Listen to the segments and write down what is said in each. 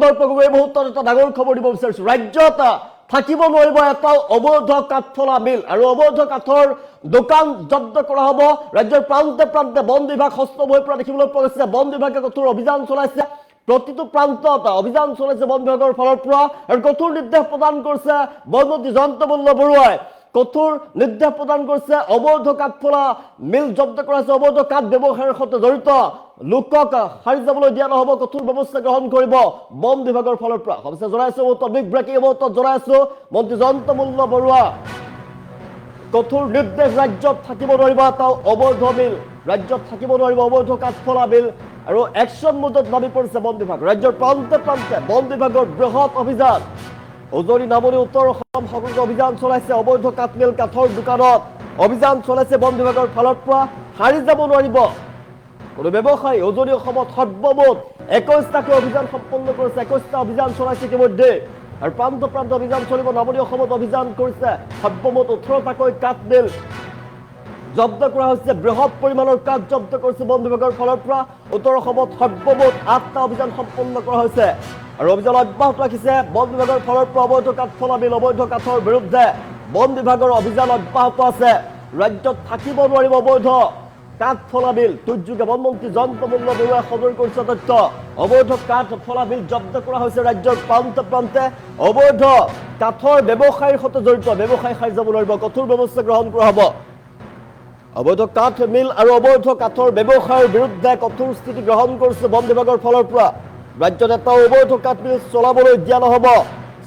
দৰ্শকক এই মুহূৰ্তত এটা ডাঙৰ খবৰ দিব বিচাৰিছো ৰাজ্যত থাকিব নোৱাৰিব এটা অবৈধ কাঠফলা মিল আৰু অবৈধ কাঠৰ দোকান জব্দ কৰা হ'ব ৰাজ্যৰ প্ৰান্তে প্ৰান্তে বন বিভাগ হস্তক্ষেপ হৈ পৰা দেখিবলৈ পোৱা গৈছে বন বিভাগে কঠোৰ অভিযান চলাইছে প্ৰতিটো প্ৰান্তত অভিযান চলাইছে বন বিভাগৰ ফালৰ পৰা আৰু কঠোৰ নিৰ্দেশ প্ৰদান কৰিছে বনমন্ত্ৰী জয়ন্ত মল্ল বৰুৱাই কঠোৰ নিৰ্দেশ প্ৰদান কৰিছে অবৈধ কাঠফলা মিল জব্দ কৰা হৈছে অবৈধ কাঠ ব্যৱসায়ৰ সৈতে জড়িত লোকক হাৰি যাবলৈ দিয়া নহ'ব কঠোৰ ব্যৱস্থা গ্ৰহণ কৰিব বন বিভাগৰ ফালৰ পৰা অৱশ্যে জনাইছো বিগ ব্ৰেকিং মুহূৰ্তত জনাইছো মন্ত্ৰী জয়ন্ত মল্ল বৰুৱা কঠোৰ নিৰ্দেশ ৰাজ্যত থাকিব নোৱাৰিব এটা অবৈধ মিল ৰাজ্যত থাকিব নোৱাৰিব অবৈধ কাঠফলা মিল আৰু একশন মোডত নামি পৰিছে বন বিভাগ ৰাজ্যৰ প্ৰান্তে প্ৰান্তে বন বিভাগৰ বৃহৎ অভিযান উজনি নামনি উত্তৰ অসম সকলো অভিযান চলাইছে অবৈধ কাঠ মিল কাঠৰ দোকানত অভিযান চলাইছে বন বিভাগৰ ফালৰ পৰা হাৰি যাব নোৱাৰিব কোনো ব্যৱসায়ী উজনি অসমত সৰ্বমুঠ 21টাকৈ অভিযান সম্পন্ন কৰিছে 21টা অভিযান চলাইছে ইতিমধ্যে আৰু প্ৰান্ত প্ৰান্ত অভিযান চলিব নামনি অসমত অভিযান কৰিছে সৰ্বমুঠ 18টাকৈ কাঠ মিল জব্দ কৰা হৈছে বৃহৎ পৰিমাণৰ কাঠ জব্দ কৰিছে বন বিভাগৰ ফালৰ পৰা উত্তৰ অসমত সৰ্বমুঠ 8টা অভিযান সম্পন্ন কৰা হৈছে আৰু অভিযান অব্যাহত ৰাখিছে বন বিভাগৰ ফালৰ পৰা অবৈধ কাঠফলা মিল অবৈধ কাঠৰ বিৰুদ্ধে বন বিভাগৰ অভিযান অব্যাহত আছে ৰাজ্যত থাকিব নোৱাৰিব অবৈধ কাঠফলা মিল দুৰ্যোগে বনমন্ত্ৰী জয়ন্ত মল্ল বৰুৱাই সদৰি কৰিছে তথ্য অবৈধ কাঠফলা মিল জব্দ কৰা হৈছে ৰাজ্যৰ প্ৰান্তে প্ৰান্তে অবৈধ কাঠৰ ব্যৱসায়ৰ সৈতে জড়িত ব্যৱসায়ী হাৰি যাব নোৱাৰিব কঠোৰ ব্যৱস্থা গ্ৰহণ কৰা হ'ব অবৈধ কাঠ মিল আৰু অবৈধ কাঠৰ ব্যৱসায়ৰ বিৰুদ্ধে কঠোৰ স্থিতি গ্ৰহণ কৰিছে বন বিভাগৰ ফালৰ পৰা ৰাজ্যত এটা অবৈধ কাঠ মিল চলাবলৈ দিয়া নহ'ব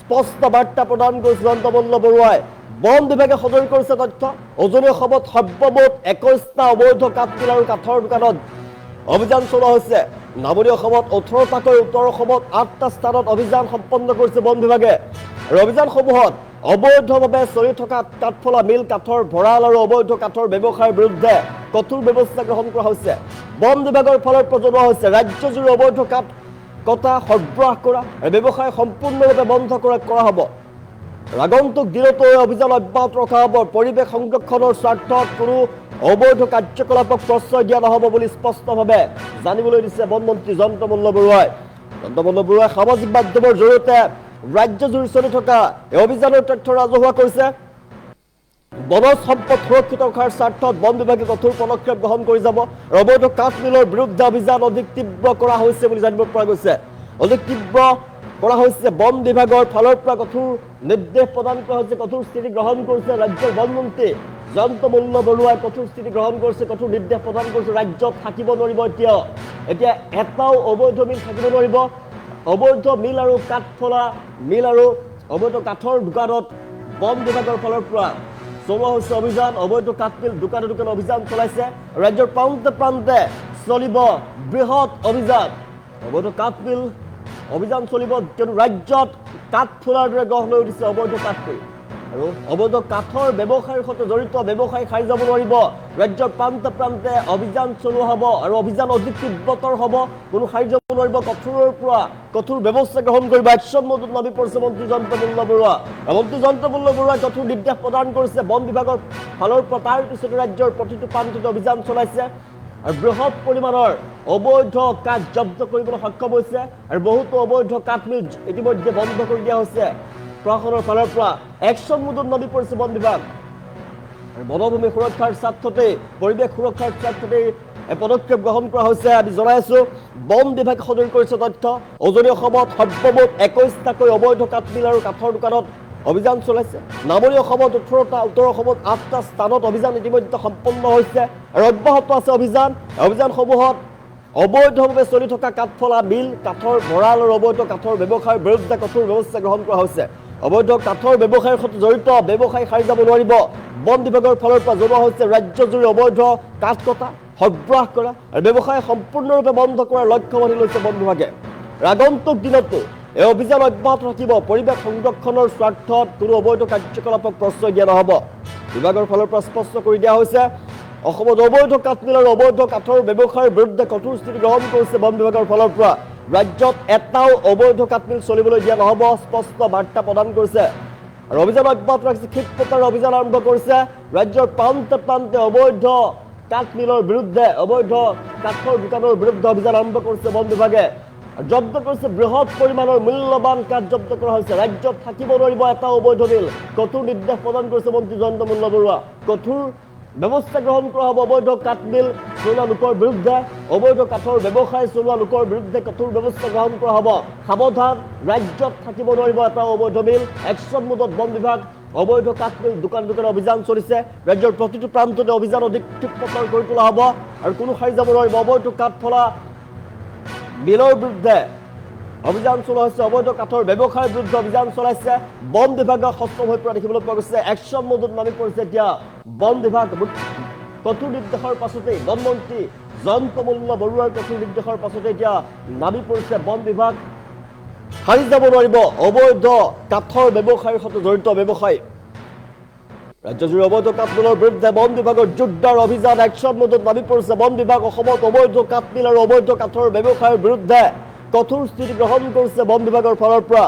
স্পষ্ট বাৰ্তা প্ৰদান কৰিছে জয়ন্ত মল্ল বৰুৱাই বন বিভাগে সদৰি কৰিছে তথ্য উজনি অসমত সৰ্বমুঠ 21টা অবৈধ কাঠ মিল আৰু কাঠৰ দোকানত অভিযান চলোৱা হৈছে নামনি অসমত 18টাকৈ উত্তৰ অসমত 8টা স্থানত অভিযান সম্পন্ন কৰিছে বন বিভাগে আৰু অভিযানসমূহত অবৈধভাৱে চলি থকা কাঠফলা মিল কাঠৰ ভঁৰাল আৰু অবৈধ কাঠৰ ব্যৱসায়ৰ বিৰুদ্ধে কঠোৰ ব্যৱস্থা গ্ৰহণ কৰা হৈছে বন বিভাগৰ ফালৰ পৰা জনোৱা হৈছে ৰাজ্যজুৰি অবৈধ কাঠ কটা সৰবৰাহ কৰা আৰু ব্যৱসায় সম্পূৰ্ণৰূপে বন্ধ কৰা হ'ব আগন্তুক দিনতো অভিযান অব্যাহত ৰখা হ'ব পৰিৱেশ সংৰক্ষণৰ স্বাৰ্থত কোনো অবৈধ কাৰ্যকলাপক প্ৰশ্ৰয় দিয়া নহ'ব বুলি স্পষ্টভাৱে জানিবলৈ দিছে বনমন্ত্ৰী জয়ন্ত মল্ল বৰুৱাই সামাজিক মাধ্যমৰ জৰিয়তে ৰাজ্যজুৰি চলি থকা এই অভিযানৰ তথ্য ৰাজহুৱা কৰিছে বনজ সম্পদ সুৰক্ষিত ৰখাৰ স্বাৰ্থত বন বিভাগে কঠোৰ পদক্ষেপ গ্ৰহণ কৰি যাব অবৈধ কাঠ মিলৰ বিৰুদ্ধে অভিযান অধিক তীব্ৰ কৰা হৈছে বুলি জানিব পৰা গৈছে অধিক তীব্ৰ কৰা হৈছে বন বিভাগৰ ফালৰ পৰা কঠোৰ নিৰ্দেশ প্ৰদান কৰা হৈছে কঠোৰ স্থিতি গ্ৰহণ কৰিছে ৰাজ্যৰ বনমন্ত্ৰী জয়ন্ত মল্ল বৰুৱাই কঠোৰ স্থিতি গ্ৰহণ কৰিছে কঠোৰ নিৰ্দেশ প্ৰদান কৰিছে ৰাজ্যত থাকিব নোৱাৰিব এতিয়া এটাও অবৈধ মিল থাকিব নোৱাৰিব অবৈধ মিল আৰু কাঠফলা মিল আৰু অবৈধ কাঠৰ দোকানত বন বিভাগৰ ফালৰ পৰা চলোৱা হৈছে অভিযান অবৈধ কাঠ মিল দোকানে দোকানে অভিযান চলাইছে ৰাজ্যৰ প্ৰান্তে প্ৰান্তে চলিব বৃহৎ অভিযান অবৈধ কাঠ মিল অভিযান চলিব কিয়নো ৰাজ্যত কাঠফুলাৰ দৰে গঢ় লৈ উঠিছে অবৈধ কাঠ মিল আৰু অবৈধ কাঠৰ ব্যৱসায়ৰ সৈতে জড়িত ব্যৱসায়ী হাৰি যাব নোৱাৰিব ৰাজ্যৰ প্ৰান্তে প্ৰান্তে অভিযান চলোৱা হ'ব আৰু অভিযান অধিক তীব্ৰতৰ হ'ব কোনো হাৰি যাব নোৱাৰিব কঠোৰৰ পৰা কঠোৰ ব্যৱস্থা গ্ৰহণ কৰিব একশন মোডত নামি পৰিছে মন্ত্ৰী জয়ন্ত মল্ল বৰুৱা মন্ত্ৰী জয়ন্ত মল্ল বৰুৱাই কঠোৰ নিৰ্দেশ প্ৰদান কৰিছে বন বিভাগৰ ফালৰ পৰা তাৰ পিছতে ৰাজ্যৰ প্ৰতিটো প্ৰান্ততে অভিযান চলাইছে আৰু বৃহৎ পৰিমাণৰ অবৈধ কাঠ জব্দ কৰিবলৈ সক্ষম হৈছে আৰু বহুতো অবৈধ কাঠ মিল ইতিমধ্যে বন্ধ কৰি দিয়া হৈছে প্ৰশাসনৰ ফালৰ পৰা একশন মোডত নামি পৰিছে বন বিভাগ আৰু বনভূমি সুৰক্ষাৰ স্বাৰ্থতে পৰিৱেশ সুৰক্ষাৰ স্বাৰ্থতে এই পদক্ষেপ গ্ৰহণ কৰা হৈছে আমি জনাইছো বন বিভাগে সদৰি কৰিছে তথ্য উজনি অসমত সৰ্বমুঠ 21টাকৈ অবৈধ কাঠ মিল আৰু কাঠৰ দোকানত অভিযান চলাইছে নামনি অসমত 18টা উত্তৰ অসমত 8টা স্থানত অভিযান ইতিমধ্যে সম্পন্ন হৈছে আৰু অব্যাহত আছে অভিযানসমূহত অবৈধভাৱে চলি থকা কাঠফলা মিল কাঠৰ ভঁৰাল আৰু অবৈধ কাঠৰ ব্যৱসায়ৰ বিৰুদ্ধে কঠোৰ ব্যৱস্থা গ্ৰহণ কৰা হৈছে অবৈধ কাঠৰ ব্যৱসায়ৰ সৈতে জড়িত ব্যৱসায়ী হাৰি যাব নোৱাৰিব বন বিভাগৰ ফালৰ পৰা জনোৱা হৈছে ৰাজ্যজুৰি অবৈধ কাঠ কটা সৰবৰাহ কৰা আৰু ব্যৱসায় সম্পূৰ্ণৰূপে বন্ধ কৰাৰ লক্ষ্য বান্ধি লৈছে বন বিভাগে আগন্তুক দিনতো এই অভিযান অব্যাহত ৰাখিব পৰিৱেশ সংৰক্ষণৰ স্বাৰ্থত কোনো অবৈধ কাৰ্যকলাপক প্ৰশ্ৰয় দিয়া নহ'ব বিভাগৰ ফালৰ পৰা স্পষ্ট কৰি দিয়া হৈছে অসমত অবৈধ কাঠ মিল আৰু অবৈধ কাঠৰ ব্যৱসায়ৰ বিৰুদ্ধে কঠোৰ স্থিতি গ্ৰহণ কৰিছে বন বিভাগৰ ফালৰ পৰা ৰাজ্যত এটাও অবৈধ কাঠ মিল চলিবলৈ দিয়া নহ'ব স্পষ্ট বাৰ্তা প্ৰদান কৰিছে আৰু অভিযান অব্যাহত ৰাখিছে ক্ষীপ্ৰতাৰে অভিযান আৰম্ভ কৰিছে ৰাজ্যৰ প্ৰান্তে প্ৰান্তে অবৈধ কাঠ মিলৰ বিৰুদ্ধে অবৈধ কাঠৰ দোকানৰ বিৰুদ্ধে অভিযান আৰম্ভ কৰিছে বন বিভাগে জব্দ কৰিছে বৃহৎ পৰিমাণৰ মূল্যৱান কাঠ জব্দ কৰা হৈছে ৰাজ্যত থাকিব নোৱাৰিব এটা অবৈধ মিল কঠোৰ নিৰ্দেশ প্ৰদান কৰিছে মন্ত্ৰী জয়ন্ত মল্ল বৰুৱা কঠোৰ ব্যৱস্থা গ্ৰহণ কৰা হ'ব অবৈধ কাঠ মিল চলোৱা লোকৰ বিৰুদ্ধে অবৈধ কাঠৰ ব্যৱসায় চলোৱা লোকৰ বিৰুদ্ধে কঠোৰ ব্যৱস্থা গ্ৰহণ কৰা হ'ব সাৱধান ৰাজ্যত থাকিব নোৱাৰিব এটা অবৈধ মিল একশ্যন মোডত বন বিভাগ অবৈধ কাঠ মিল দোকান দোকানে অভিযান চলিছে ৰাজ্যৰ প্ৰতিটো প্ৰান্ততে অভিযান অধিক তীব্ৰতৰ কৰি তোলা হ'ব আৰু কোনো সাৰি যাব নোৱাৰিব অবৈধ কাঠ ফলা মিলৰ বিৰুদ্ধে অভিযান চলোৱা হৈছে অবৈধ কাঠৰ ব্যৱসায়ৰ বিৰুদ্ধে অভিযান চলাইছে বন বিভাগৰ সষ্টম হৈ পৰা দেখিবলৈ পোৱা গৈছে একশ্যন মোডত নামি পৰিছে এতিয়া বন বিভাগ কঠোৰ নিৰ্দেশৰ পাছতেই বনমন্ত্ৰী জয়ন্ত মল্ল বৰুৱাৰ কঠোৰ নিৰ্দেশৰ পাছতে এতিয়া নামি পৰিছে বন বিভাগ সাৰি যাব নোৱাৰিব অবৈধ কাঠৰ ব্যৱসায়ৰ সৈতে জড়িত ব্যৱসায়ী ৰাজ্যজুৰি অবৈধ কাঠ মিলৰ বিৰুদ্ধে বন বিভাগৰ জোৰদাৰ অভিযান একশ্যন মোডত নামি পৰিছে বন বিভাগ অসমত অবৈধ কাঠ মিল আৰু অবৈধ কাঠৰ ব্যৱসায়ৰ বিৰুদ্ধে কঠোৰ স্থিতি গ্ৰহণ কৰিছে বন বিভাগৰ ফালৰ পৰা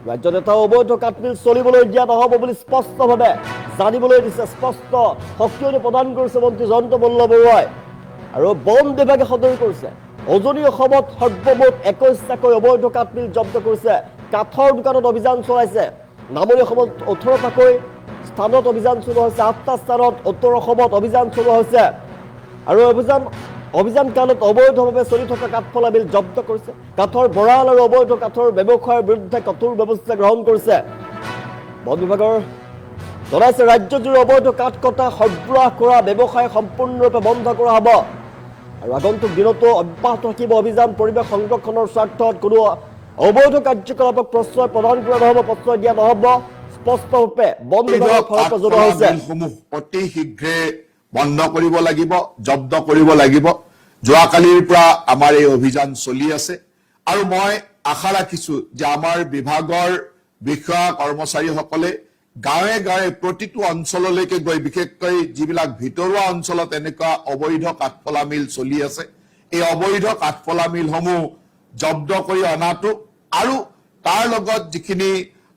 ৰাজ্যত এটা অবৈধ কাঠ মিল চলিবলৈ দিয়া নহ'ব বুলি স্পষ্টভাৱে জানিবলৈ দিছে স্পষ্ট সক্ৰিয়তা প্ৰদান কৰিছে মন্ত্ৰী জয়ন্ত মল্ল বৰুৱাই আৰু বন বিভাগে সদৰি কৰিছে উজনি অসমত সৰ্বমুঠ 21টাকৈ অবৈধ কাঠ মিল জব্দ কৰিছে কাঠৰ দোকানত অভিযান চলাইছে নামনি অসমত 18টাকৈ স্থানত অভিযান চলোৱা হৈছে 8টা স্থানত উত্তৰ অসমত অভিযান চলোৱা হৈছে আৰু অভিযান কালত অবৈধভাৱে চলি থকা কাঠফলা মিল জব্দ কৰিছে কাঠৰ ভঁৰাল আৰু অবৈধ কাঠৰ ব্যৱসায়ৰ বিৰুদ্ধে কঠোৰ ব্যৱস্থা গ্ৰহণ কৰিছে বন বিভাগৰ জনাইছে ৰাজ্যজুৰি অবৈধ কাঠ কটা সৰবৰাহ কৰা ব্যৱসায় সম্পূৰ্ণৰূপে বন্ধ কৰা হ'ব আৰু আগন্তুক দিনতো অব্যাহত থাকিব অভিযান পৰিৱেশ সংৰক্ষণৰ স্বাৰ্থত কোনো অবৈধ কাৰ্যকলাপক প্ৰশ্ৰয় প্ৰদান কৰা নহ'ব প্ৰশ্ৰয় দিয়া নহ'ব স্পষ্টৰূপে বন বিভাগৰ ফালৰ পৰা জনোৱা হৈছে অতি শীঘ্ৰে বন্ধ কৰিব লাগিব জব্দ কৰিব লাগিব যোৱাকালিৰ পৰা আমাৰ এই অভিযান চলি আছে আৰু মই আশা ৰাখিছো যে আমাৰ বিভাগৰ বিষয়া কৰ্মচাৰীসকলে গাঁৱে গাঁৱে প্ৰতিটো অঞ্চললৈকে গৈ বিশেষকৈ যিবিলাক ভিতৰুৱা অঞ্চলত এনেকুৱা অবৈধ কাঠফলা মিল চলি আছে এই অবৈধ কাঠফলা মিলসমূহ জব্দ কৰি অনাটো আৰু তাৰ লগত যিখিনি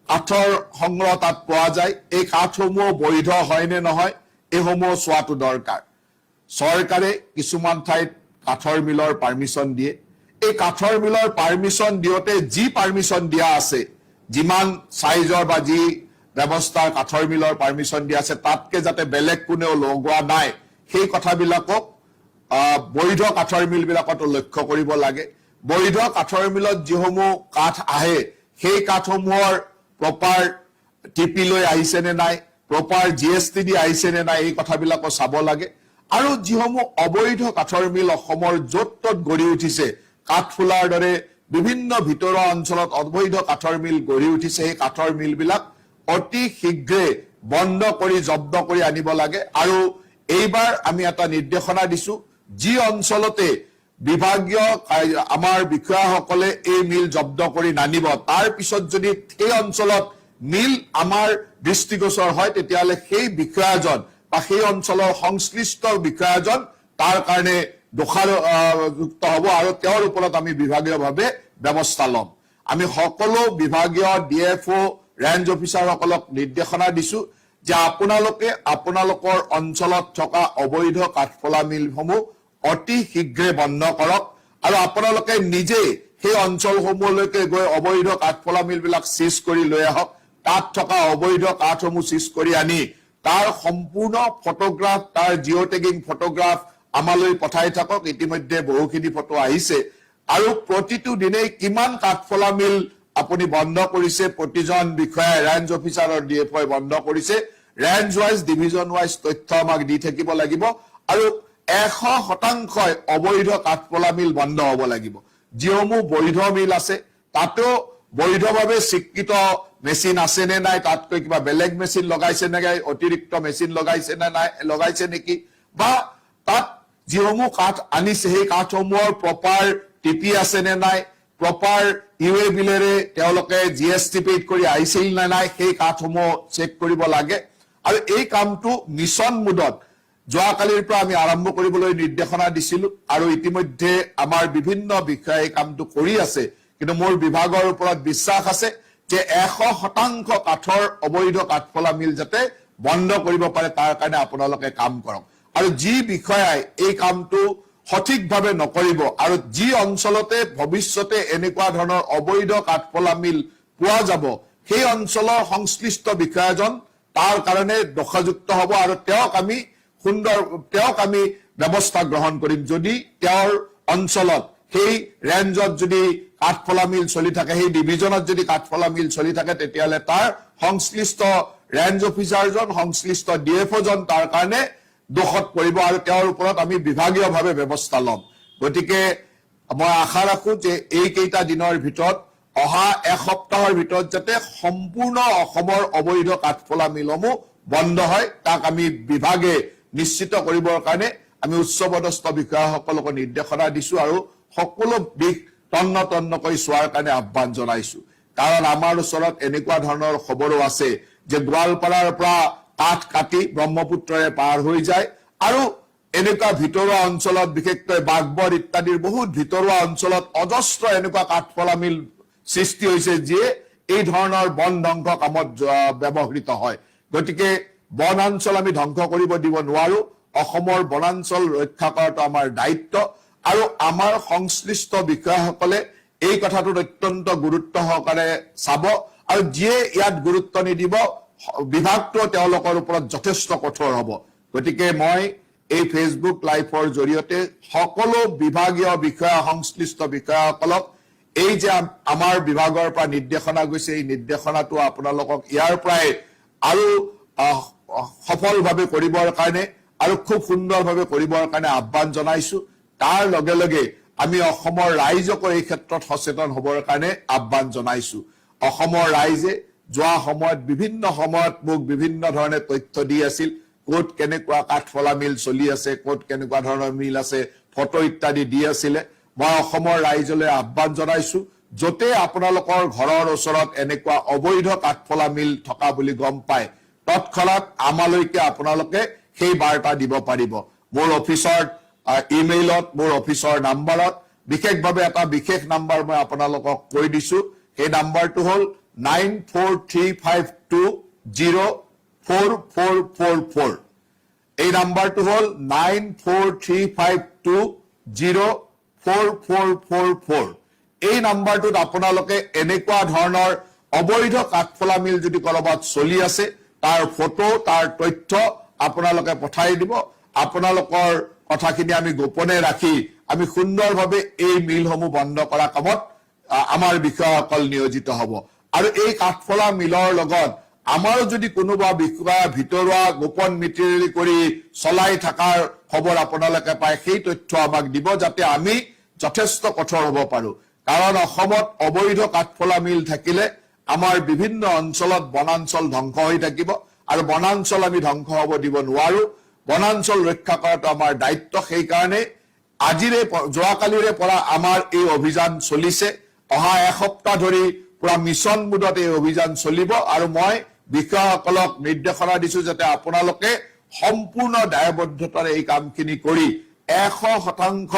কাঠৰ সংগ্ৰহ তাত পোৱা যায় এই কাঠসমূহ বৈধ হয় নে নহয় এইসমূহ চোৱাটো দৰকাৰ চৰকাৰে কিছুমান ঠাইত কাঠৰ মিলৰ পাৰ্মিশন দিয়ে এই কাঠৰ মিলৰ পাৰ্মিশন দিওঁতে যি পাৰ্মিশন দিয়া আছে যিমান সাইজৰ বা যি ব্যৱস্থাৰ কাঠৰ মিলৰ পাৰ্মিশন দিয়া আছে তাতকে যাতে বেলেগ কোনেও লগোৱা নাই সেই কথাবিলাকক বৈধ কাঠৰ মিল বিলাকতো লক্ষ্য কৰিব লাগে বৈধ কাঠৰ মিলত যিসমূহ কাঠ আহে সেই কাঠসমূহৰ প্ৰপাৰ টিপি লৈ আহিছে নে নাই প্ৰপাৰ জিএসটি দি আহিছে নে নাই এই কথাবিলাকো চাব লাগে আৰু যিসমূহ অবৈধ কাঠৰ মিল অসমৰ য'ত ত'ত গঢ়ি উঠিছে কাঠফুলাৰ দৰে বিভিন্ন ভিতৰুৱা অঞ্চলত অবৈধ কাঠৰ মিল গঢ়ি উঠিছে সেই কাঠৰ মিলবিলাক অতি শীঘ্ৰে বন্ধ কৰি জব্দ কৰি আনিব লাগে আৰু এইবাৰ আমি এটা নিৰ্দেশনা দিছো যি অঞ্চলতে বিভাগীয় আমাৰ বিষয়াসকলে এই মিল জব্দ কৰি নানিব তাৰ পিছত যদি সেই অঞ্চলত মিল আমাৰ দৃষ্টিগোচৰ হয় তেতিয়াহ'লে সেই বিষয়াজন বা সেই অঞ্চলৰ সংশ্লিষ্ট বিষয়াজন তাৰ কাৰণে দোষাযুক্ত হ'ব আৰু তেওঁৰ ওপৰত আমি বিভাগীয়ভাৱে ব্যৱস্থা ল'ম আমি সকলো বিভাগীয় ডিএফও ৰেঞ্জ অফিচাৰসকলক নিৰ্দেশনা দিছো যে আপোনালোকৰ অঞ্চলত থকা অবৈধ কাঠফলা মিলসমূহ অতি শীঘ্ৰে বন্ধ কৰক আৰু আপোনালোকে নিজে সেই অঞ্চলসমূহলৈকে গৈ অবৈধ কাঠফলা মিলবিলাক সিজ কৰি লৈ আহক তাত থকা অবৈধ কাঠসমূহ সিজ কৰি আনি তাৰ সম্পূৰ্ণ ফটোগ্ৰাফ তাৰ জিঅ' টেগিং ফটোগ্ৰাফ আমালৈ পঠাই থাকক ইতিমধ্যে বহুখিনি ফটো আহিছে আৰু প্ৰতিটো দিনেই কিমান কাঠফলা মিল আপুনি বন্ধ কৰিছে প্ৰতিজন বিষয়াই ৰেঞ্জ অফিচাৰ আৰু ডিএফঅ বন্ধ কৰিছে ৰেঞ্জ ৱাইজ ডিভিজন ৱাইজ তথ্য আমাক দি থাকিব লাগিব আৰু 100% অবৈধ কাঠফলা মিল বন্ধ হ'ব লাগিব যিসমূহ বৈধ মিল আছে তাতেও বৈধভাৱে স্বীকৃত মেচিন আছে নে নাই তাতকৈ কিবা বেলেগ মেচিন লগাইছে নে নাই অতিৰিক্ত মেচিন লগাইছে নে নাই লগাইছে নেকি বা তাত যিসমূহ কাঠ আনিছে সেই কাঠসমূহৰ প্ৰপাৰ টিপি আছে নে নাই প্ৰপাৰ ইউএ বিলেৰে তেওঁলোকে জিএসটি পেড কৰি আহিছিল নে নাই সেই কাঠসমূহ চেক কৰিব লাগে আৰু এই কামটো মিছন মোডত যোৱাকালিৰ পৰা আমি আৰম্ভ কৰিবলৈ নিৰ্দেশনা দিছিলো আৰু ইতিমধ্যে আমাৰ বিভিন্ন বিষয়ে এই কামটো কৰি আছে কিন্তু মোৰ বিভাগৰ ওপৰত বিশ্বাস আছে যে 100% কাঠৰ অবৈধ কাঠফলা মিল যাতে বন্ধ কৰিব পাৰে তাৰ কাৰণে আপোনালোকে কাম কৰক আৰু যি বিষয়াই এই কামটো সঠিকভাৱে নকৰিব আৰু যি অঞ্চলতে ভৱিষ্যতে এনেকুৱা ধৰণৰ অবৈধ কাঠফলা মিল পোৱা যাব সেই অঞ্চলৰ সংশ্লিষ্ট বিষয়াজন তাৰ কাৰণে দোষযুক্ত হ'ব আৰু তেওঁক আমি ব্যৱস্থা গ্ৰহণ কৰিম যদি তেওঁৰ অঞ্চলত সেই ৰেঞ্জত যদি কাঠফলা মিল চলি থাকে সেই ডিভিজনত যদি কাঠফলা মিল চলি থাকে তেতিয়াহ'লে তাৰ সংশ্লিষ্ট ৰেঞ্জ অফিচাৰজন সংশ্লিষ্ট ডিএফঅ'জন তাৰ কাৰণে দোষত পৰিব আৰু তেওঁৰ ওপৰত আমি বিভাগীয়ভাৱে ব্যৱস্থা ল'ম গতিকে মই আশা ৰাখো যে এই কেইটা দিনৰ ভিতৰত অহা এসপ্তাহৰ ভিতৰত যাতে সম্পূৰ্ণ অসমৰ অবৈধ কাঠফলা মিলসমূহ বন্ধ হয় তাক আমি বিভাগে নিশ্চিত কৰিবৰ কাৰণে আমি উচ্চপদস্থ বিষয়াসকলক নিৰ্দেশনা দিছো আৰু সকলো দিশ তন্নকৈ চোৱাৰ কাৰণে আহ্বান জনাইছো কাৰণ আমাৰ ওচৰত এনেকুৱা ধৰণৰ খবৰো আছে যে গোৱালপাৰাৰ পৰা কাঠ কাটি ব্ৰহ্মপুত্ৰৰে পাৰ হৈ যায় আৰু এনেকুৱা ভিতৰুৱা অঞ্চলত বিশেষকৈ বাগবৰ ইত্যাদিৰ বহুত ভিতৰুৱা অঞ্চলত অজস্ৰ এনেকুৱা কাঠফলা মিল সৃষ্টি হৈছে যিয়ে এই ধৰণৰ বন ধ্বংস কামত ব্যৱহৃত হয় গতিকে বনাঞ্চল আমি ধ্বংস কৰিব দিব নোৱাৰো অসমৰ বনাঞ্চল ৰক্ষা কৰাটো আমাৰ দায়িত্ব আৰু আমাৰ সংশ্লিষ্ট বিষয়াসকলে এই কথাটোত অত্যন্ত গুৰুত্ব সহকাৰে চাব আৰু যিয়ে ইয়াত গুৰুত্ব নিদিব বিভাগটো তেওঁলোকৰ ওপৰত যথেষ্ট কঠোৰ হ'ব গতিকে মই এই ফেচবুক লাইভৰ জৰিয়তে সকলো বিভাগীয় বিষয়া সংশ্লিষ্ট বিষয়াসকলক এই যে আমাৰ বিভাগৰ পৰা নিৰ্দেশনা গৈছে এই নিৰ্দেশনাটো আপোনালোকক ইয়াৰ পৰাই আৰু সফলভাৱে কৰিবৰ কাৰণে আৰু খুব সুন্দৰভাৱে কৰিবৰ কাৰণে আহ্বান জনাইছো তাৰ লগে লগে আমি অসমৰ ৰাইজকো এই ক্ষেত্ৰত সচেতন হ'বৰ কাৰণে আহ্বান জনাইছো অসমৰ ৰাইজে যোৱা সময়ত বিভিন্ন সময়ত মোক বিভিন্ন ধৰণে তথ্য দি আছিল ক'ত কেনেকুৱা কাঠফলা মিল চলি আছে ক'ত কেনেকুৱা ধৰণৰ মিল আছে ফটো ইত্যাদি দি আছিলে মই অসমৰ ৰাইজলৈ আহ্বান জনাইছো যতে আপোনালোকৰ ঘৰৰ ওচৰত এনেকুৱা অবৈধ কাঠফলা মিল থকা বুলি গম পায় তৎক্ষণাত আমালৈকে আপোনালোকে সেই বাৰ্তা দিব পাৰিব মোৰ অফিচৰ ইমেইলত মোৰ অফিচৰ নাম্বাৰত বিশেষভাৱে এটা বিশেষ নাম্বাৰ মই আপোনালোকক কৈ দিছো সেই নাম্বাৰটো হ'ল 9435204444 এই নাম্বাৰটো হ'ল 9435204444 এই নাম্বাৰটোত আপোনালোকে এনেকুৱা ধৰণৰ অবৈধ কাঠফলা মিল যদি কৰবাত চলি আছে তাৰ ফটো তাৰ তথ্য আপোনালোকে পঠাই দিব আপোনালোকৰ কথাখিনি আমি গোপনে ৰাখি আমি সুন্দৰভাৱে এই মিলসমূহ বন্ধ কৰা কামত আমাৰ বিষয়াসকল নিয়োজিত হ'ব আৰু এই কাঠফলা মিলৰ লগত আমাৰো যদি কোনোবা বিষয়া ভিতৰুৱা গোপন মিতিৰি কৰি চলাই থকাৰ খবৰ আপোনালোকে পায় সেই তথ্য আমাক দিব যাতে আমি যথেষ্ট কঠোৰ হ'ব পাৰো কাৰণ অসমত অবৈধ কাঠফলা মিল থাকিলে আমাৰ বিভিন্ন অঞ্চলত বনাঞ্চল ধ্বংস হৈ থাকিব আৰু বনাঞ্চল আমি ধ্বংস হ'ব দিব নোৱাৰো বনাঞ্চল ৰক্ষা কৰাটো আমাৰ দায়িত্ব সেই কাৰণে আজিৰে যোৱাকালিৰে পৰা আমাৰ এই অভিযান চলিছে অহা এসপ্তাহ ধৰি পুৰা মিছন মোডত এই অভিযান চলিব আৰু মই বিষয়াসকলক নিৰ্দেশনা দিছো যাতে আপোনালোকে সম্পূৰ্ণ দায়বদ্ধতাৰে এই কামখিনি কৰি 100%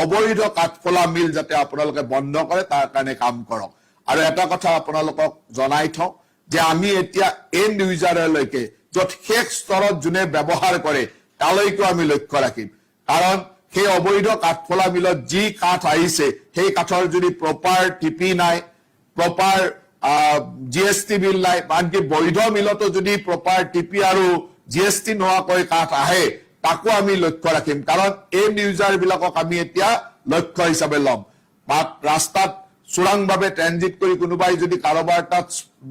অবৈধ কাঠফলা মিল যাতে আপোনালোকে বন্ধ কৰে তাৰ কাৰণে কাম কৰক আৰু এটা কথা আপোনালোকক জনাই থওঁ যে আমি এতিয়া এণ্ড ইউজাৰলৈকে য'ত শেষ স্তৰত যোনে ব্যৱহাৰ কৰে তালৈকেও আমি লক্ষ্য ৰাখিম কাৰণ সেই অবৈধ কাঠফলা মিলত যি কাঠ আহিছে সেই কাঠৰ যদি প্ৰপাৰ টিপি নাই প্ৰপাৰ জিএসটি বিল নাই আনকি বৈধ মিলতো যদি প্ৰপাৰ টিপি আৰু জিএসটি নোহোৱাকৈ কাঠ আহে তাকো আমি লক্ষ্য ৰাখিম কাৰণ এণ্ড ইউজাৰ বিলাকক আমি এতিয়া লক্ষ্য হিচাপে ল'ম ৰাস্তাত চোৰাংভাৱে ট্ৰেনজিট কৰি কোনোবাই যদি কাৰোবাৰ তাত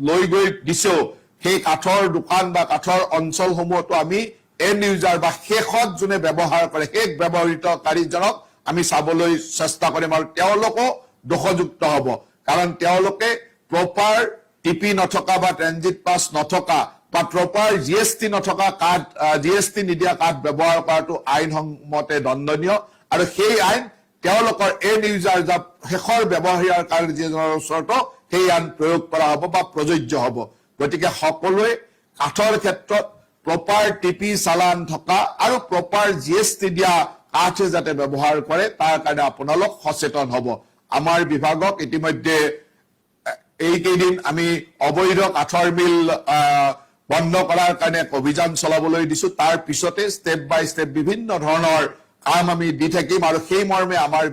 লৈ গৈ দিছেও সেই কাঠৰ দোকান বা কাঠৰ অঞ্চলসমূহতো আমি এণ্ড ইউজাৰ বা শেষত যোনে ব্যৱহাৰ কৰে শেষ ব্যৱহৃতকাৰীজনক আমি চাবলৈ চেষ্টা কৰিম আৰু তেওঁলোকো দোষযুক্ত হ'ব কাৰণ তেওঁলোকে প্ৰপাৰ টিপি নথকা বা ট্ৰেনজিট পাছ নথকা বা প্ৰপাৰ জিএসটি নথকা কাঠ জিএসটি নিদিয়া কাঠ ব্যৱহাৰ কৰাটো আইনসন্মতে দণ্ডনীয় আৰু সেই আইন তেওঁলোকৰ এণ্ড ইউজাৰ শেষৰ ব্যৱহাৰকাৰী যিজনৰ ওচৰতো সেই আইন প্ৰয়োগ কৰা হ'ব বা প্ৰযোজ্য হ'ব গতিকে সকলোৱে কাঠৰ ক্ষেত্ৰত প্ৰপাৰ টিপি চালান থকা আৰু প্ৰপাৰ জিএসটি দিয়া কাঠ যাতে ব্যৱহাৰ কৰে তাৰ কাৰণে আপোনালোক সচেতন হ'ব আমাৰ বিভাগক ইতিমধ্যে এইকেইদিন আমি অবৈধ কাঠৰ মিল বন্ধ কৰাৰ কাৰণে অভিযান চলাবলৈ দিছো তাৰ পিছতে ষ্টেপ বাই ষ্টেপ বিভিন্ন ধৰণৰ কাম আমি দি থাকিম আৰু সেই মৰ্মে আমাৰ